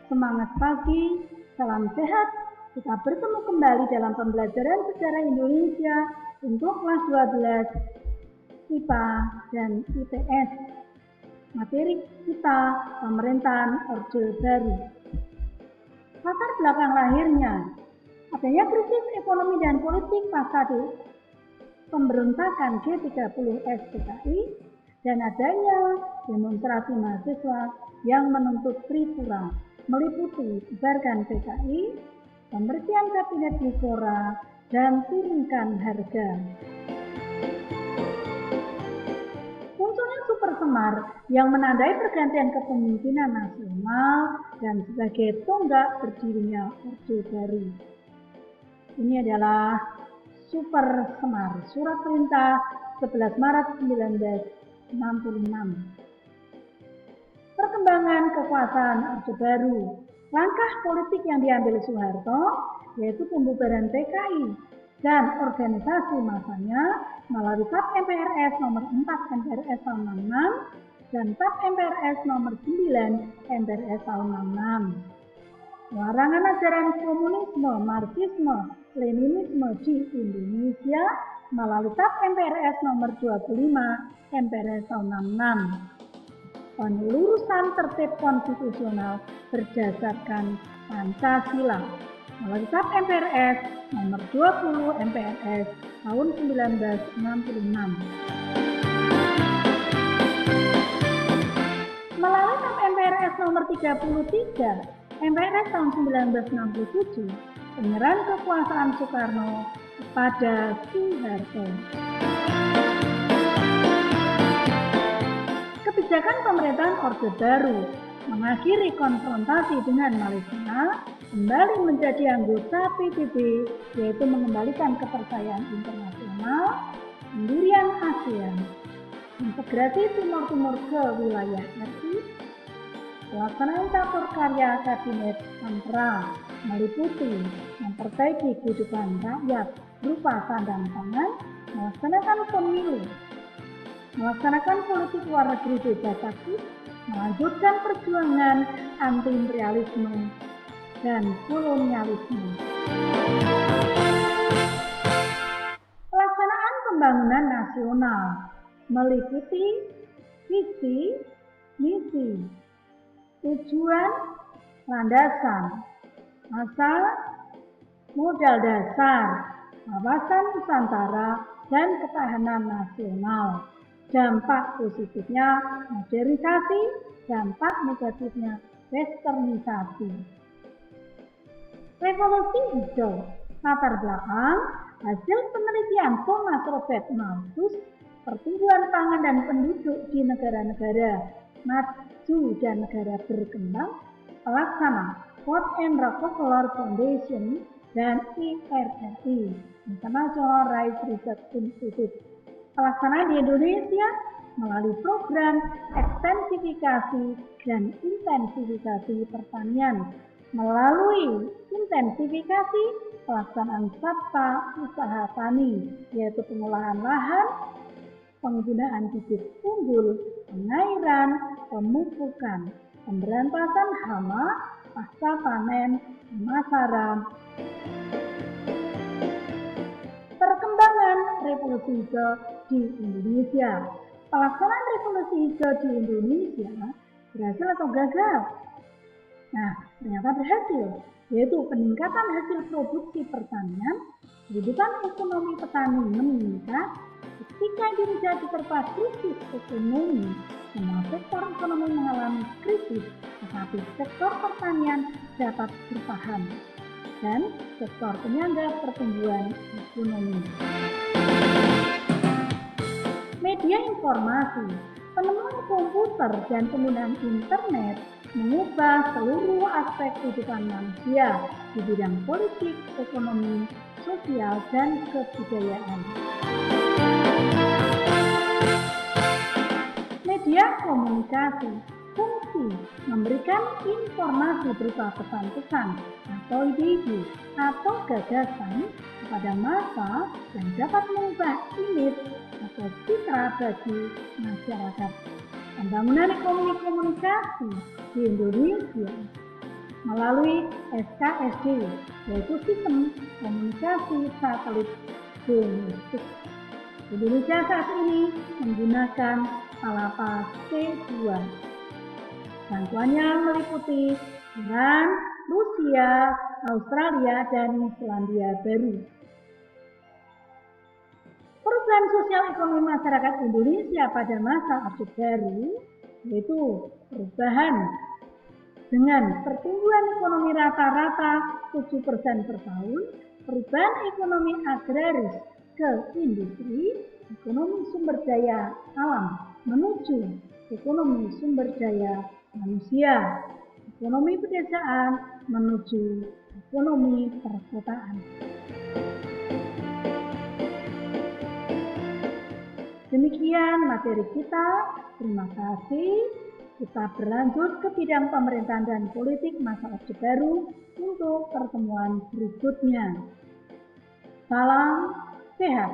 Semangat pagi, salam sehat. Kita bertemu kembali dalam pembelajaran sejarah Indonesia untuk kelas 12 IPA dan IPS. Materi kita pemerintahan Orde Baru. Latar belakang lahirnya, adanya krisis ekonomi dan politik pasca pemberontakan G30S PKI dan adanya demonstrasi mahasiswa yang menuntut Tripura, meliputi bubarkan PKI, pemberhentian kabinet Menpora, dan turunkan harga. Munculnya Super Semar yang menandai pergantian kepemimpinan nasional dan sebagai tonggak berdirinya Orde Baru. Ini adalah Super Semar, Surat Perintah 11 Maret 1966. Perkembangan kekuasaan Orde Baru. Langkah politik yang diambil Soeharto yaitu pembubaran PKI dan organisasi masanya melalui TAP MPRS nomor 4 MPRS tahun 66 dan TAP MPRS nomor 9 MPRS tahun 66. Larangan ajaran komunisme, marxisme, leninisme di Indonesia melalui TAP MPRS nomor 25 MPRS tahun 66. Penelurusan tertib konstitusional berdasarkan Pancasila melalui TAP MPRS nomor 20 MPRS tahun 1966. Melalui TAP MPRS nomor 33 MPRS tahun 1967, penyerahan kekuasaan Soekarno kepada Soeharto. Kebijakan pemerintahan Orde Baru mengakhiri konfrontasi dengan Malaysia, kembali menjadi anggota PBB, yaitu mengembalikan kepercayaan internasional, pendirian ASEAN, integrasi Timur-Timur ke wilayah RI, pelaksanaan catur karya kabinet Ampera, meliputi memperbaiki kehidupan rakyat berupa sandang pangan, melaksanakan pemilu, melaksanakan politik luar negeri bebas aktif, melanjutkan perjuangan anti-imperialisme dan kolonialisme. Pelaksanaan pembangunan nasional meliputi visi, misi, tujuan, landasan, asal, modal dasar, kawasan Nusantara, dan ketahanan nasional. Dampak positifnya modernisasi, dampak negatifnya westernisasi. Revolusi hijau. Latar belakang hasil penelitian Thomas Robert Malthus, pertumbuhan pangan dan penduduk di negara-negara maju dan negara berkembang, pelaksana Ford and Rockefeller Foundation dan IRRI, International Rice Research Institute. Pelaksanaan di Indonesia melalui program ekstensifikasi dan intensifikasi pertanian. Melalui intensifikasi, pelaksanaan SAPTA usaha tani, yaitu pengolahan lahan, penggunaan bibit unggul, pengairan, pemupukan, pemberantasan hama, pasca panen, pemasaran. Perkembangan revolusi hijau di Indonesia. Pelaksanaan revolusi hijau di Indonesia berhasil atau gagal? Nah, ternyata berhasil, yaitu peningkatan hasil produksi pertanian, kehidupan ekonomi petani meningkat. Ketika Indonesia diterpa krisis ekonomi, semua sektor ekonomi mengalami krisis, tetapi sektor pertanian dapat bertahan dan sektor penyangga pertumbuhan ekonomi. Media informasi, penemuan komputer dan penggunaan internet mengubah seluruh aspek kehidupan manusia di bidang politik, ekonomi, sosial, dan kebudayaan. Media komunikasi, fungsi memberikan informasi berupa pesan-pesan atau ide-ide atau gagasan kepada massa yang dapat mengubah image atau citra bagi masyarakat. Pembangunan ekonomi komunikasi di Indonesia melalui SKSD, yaitu Sistem Komunikasi Satelit Domestik. Indonesia saat ini menggunakan Palapa C2. Bantuannya meliputi Iran, Rusia, Australia, dan Selandia Baru. Perubahan sosial ekonomi masyarakat Indonesia pada masa Orde Baru yaitu perubahan dengan pertumbuhan ekonomi rata-rata 7% per tahun, perubahan ekonomi agraris ke industri, ekonomi sumber daya alam menuju ekonomi sumber daya manusia, ekonomi pedesaan menuju ekonomi perkotaan. Demikian materi kita. Terima kasih. Kita berlanjut ke bidang pemerintahan dan politik masa Orde Baru untuk pertemuan berikutnya. Salam sehat.